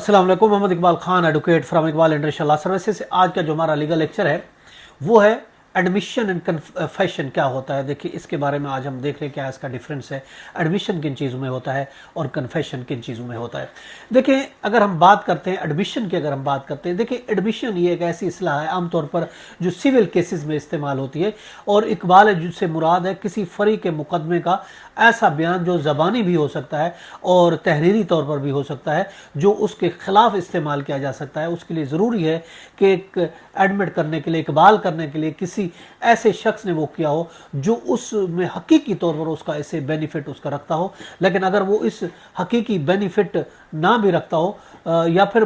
अस्सलाम वालेकुम। Mohammad Iqbal Khan, advocate from Iqbal international law services. आज का जो हमारा लीगल लेक्चर है वो है एडमिशन एंड कन्फेशन क्या होता है। देखिए, इसके बारे में आज हम देख रहे हैं क्या इसका डिफरेंस है, एडमिशन किन चीज़ों में होता है और कन्फेशन किन चीज़ों में होता है। देखिए, अगर हम बात करते हैं एडमिशन की, अगर हम बात करते हैं, देखिए एडमिशन ये एक ऐसी इस्लाह है आमतौर पर जो सिविल केसेस में इस्तेमाल होती है, और इकबाल जिससे मुराद है किसी फरी के मुकदमे का ऐसा बयान जो ज़बानी भी हो सकता है और तहरीरी तौर पर भी हो सकता है, जो उसके खिलाफ इस्तेमाल किया जा सकता है। उसके लिए ज़रूरी है कि एक एडमिट करने के लिए, इकबाल करने के लिए किसी ऐसे शख्स ने वो किया हो जो उसमें हकीकी तौर पर उसका ऐसे बेनिफिट उसका रखता हो। लेकिन अगर वो इस हकीकी बेनिफिट ना भी रखता हो या फिर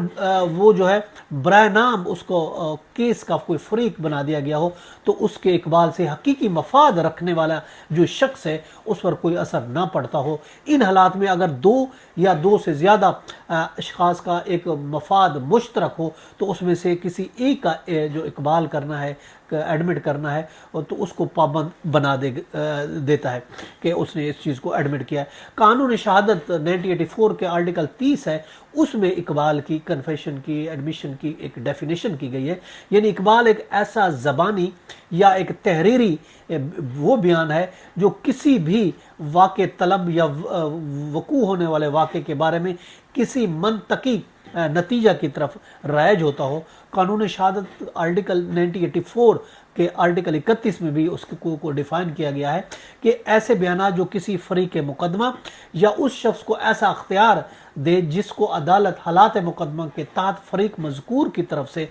वो जो है बराए नाम उसको केस का कोई फरीक बना दिया गया हो, तो उसके इकबाल से हकीकी मफाद रखने वाला जो शख्स है उस पर कोई असर ना पड़ता हो। इन हालात में अगर दो या दो से ज़्यादा अशखास का एक मफाद मुश्तरक हो, तो उसमें से किसी एक का जो इकबाल करना है, एडमिट करना है, तो उसको पाबंद बना देता है कि उसने इस चीज़ को एडमिट किया है। कानून शहादत 1984 के आर्टिकल 30 है, उसमें इकबाल की, कन्फेशन की, एडमिशन की एक डेफिनेशन की गई है। यानी इकबाल एक ऐसा ज़बानी या एक तहरीरी वो बयान है जो किसी भी वाक़े तलब या वकू होने वाले वाक़े के बारे में किसी मंतकी नतीजा की तरफ राइज होता हो। कानून शहादत आर्टिकल 1984 के आर्टिकल 31 में भी उसको डिफ़ाइन किया गया है कि ऐसे बयान जो किसी फरीक मुकदमा या उस शख्स को ऐसा अख्तियार दे जिसको अदालत हालात मुकदमा के तहत फरीक मज़कूर की तरफ से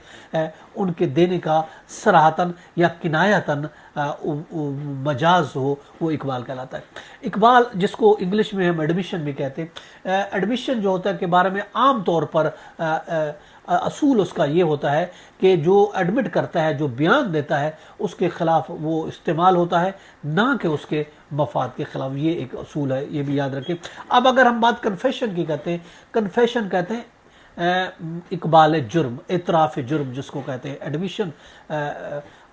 उनके देने का सराहतन या किनायतन मजाज हो, वो इकबाल कहलाता है। इकबाल, जिसको इंग्लिश में हम एडमिशन भी कहते हैं, एडमिशन जो होता है के बारे में आम तौर पर असूल उसका ये होता है कि जो एडमिट करता है, जो बयान देता है, उसके ख़िलाफ़ वो इस्तेमाल होता है, ना कि उसके मफाद के ख़िलाफ़। ये एक असूल है, ये भी याद रखें। अब अगर हम बात कन्फेशन की करते हैं, कन्फेशन कहते हैं इकबाल जुर्म, इतराफ़ जुर्म जिसको कहते हैं। एडमिशन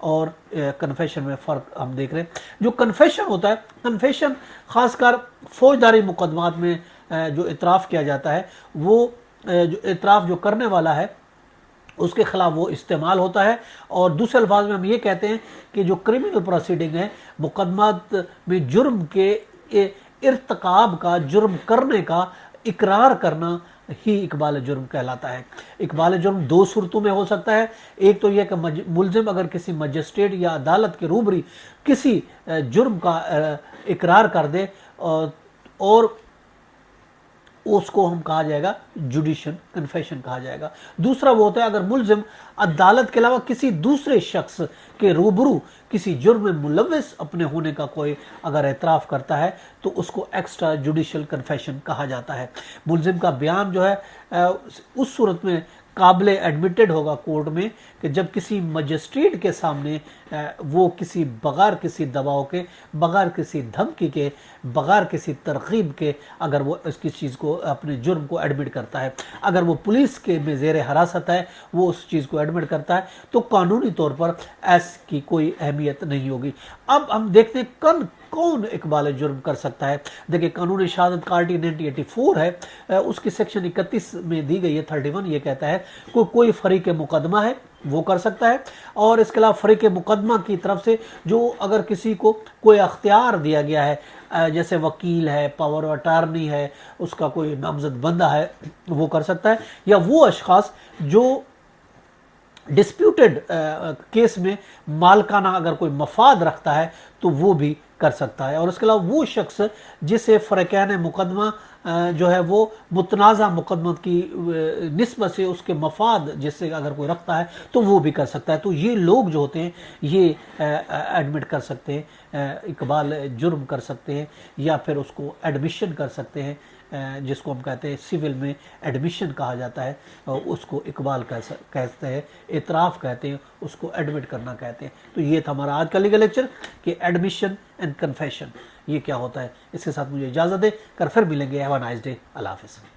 और कन्फेशन में फ़र्क हम देख रहे हैं। जो कन्फेशन होता है, कन्फेशन ख़ासकर फ़ौजदारी मुकदमात में जो इतराफ़ किया जाता है, वो जो इतराफ़ जो करने वाला है उसके ख़िलाफ़ वो इस्तेमाल होता है। और दूसरे अल्फाज में हम ये कहते हैं कि जो क्रिमिनल प्रोसीडिंग है, मुकदमात में जुर्म के इर्तिकाब का, जुर्म करने का इकरार करना ही इकबाल जुर्म कहलाता है। इकबाल जुर्म दो सूरतों में हो सकता है। एक तो यह कि मुल्ज़िम अगर किसी मजिस्ट्रेट या अदालत के रूबरी किसी जुर्म का इकरार कर दे और उसको हम कहा जाएगा जुडिशियल कन्फेशन कहा जाएगा। दूसरा वो होता है अगर मुल्ज़िम अदालत के अलावा किसी दूसरे शख्स के रूबरू किसी जुर्म में मुलव्वस अपने होने का कोई अगर एतराफ़ करता है, तो उसको एक्स्ट्रा जुडिशियल कन्फेशन कहा जाता है। मुल्ज़िम का बयान जो है उस सूरत में काबिल एडमिटेड होगा कोर्ट में कि जब किसी मजिस्ट्रेट के सामने वो किसी बगैर किसी दबाव के, बगैर किसी धमकी के, बगैर किसी तरकीब के अगर वो इसकी चीज़ को, अपने जुर्म को एडमिट करता है। अगर वो पुलिस के में ज़ेर हिरासत है, वो उस चीज़ को एडमिट करता है, तो कानूनी तौर पर इसकी कोई अहमियत नहीं होगी। अब हम देखते हैं कौन इकबाल जुर्म कर सकता है। देखिए, कानून शहादत का आर्टिकल 1984 है, उसकी सेक्शन 31 में दी गई है 31, ये कहता है कोई फरीक मुकदमा है वो कर सकता है। और इसके अलावा फरीक मुकदमा की तरफ से जो अगर किसी को कोई अख्तियार दिया गया है, जैसे वकील है, पावर ऑफ अटार्नी है, उसका कोई नामजद बंदा है, वो कर सकता है। या वो अशखास जो डिस्प्यूटेड केस में मालकाना अगर कोई मफाद रखता है, तो वो भी कर सकता है। और उसके अलावा वो शख्स जिसे फ़रक़ैन मुकदमा जो है वो मुतनाज़ा मुकदमा की निस्बत से उसके मफाद जिससे अगर कोई रखता है, तो वो भी कर सकता है। तो ये लोग जो होते हैं ये एडमिट कर सकते हैं, इकबाल जुर्म कर सकते हैं, या फिर उसको एडमिशन कर सकते हैं, जिसको हम कहते हैं सिविल में एडमिशन कहा जाता है, उसको इकबाल कहते हैं, इतराफ़ कहते हैं, उसको एडमिट करना कहते हैं। तो ये था हमारा आज का लीगल लेक्चर कि एडमिशन एंड कन्फेशन ये क्या होता है। इसके साथ मुझे इजाज़त दे कर फिर मिलेंगे। Have a nice day. अल्लाह हाफ़िज़।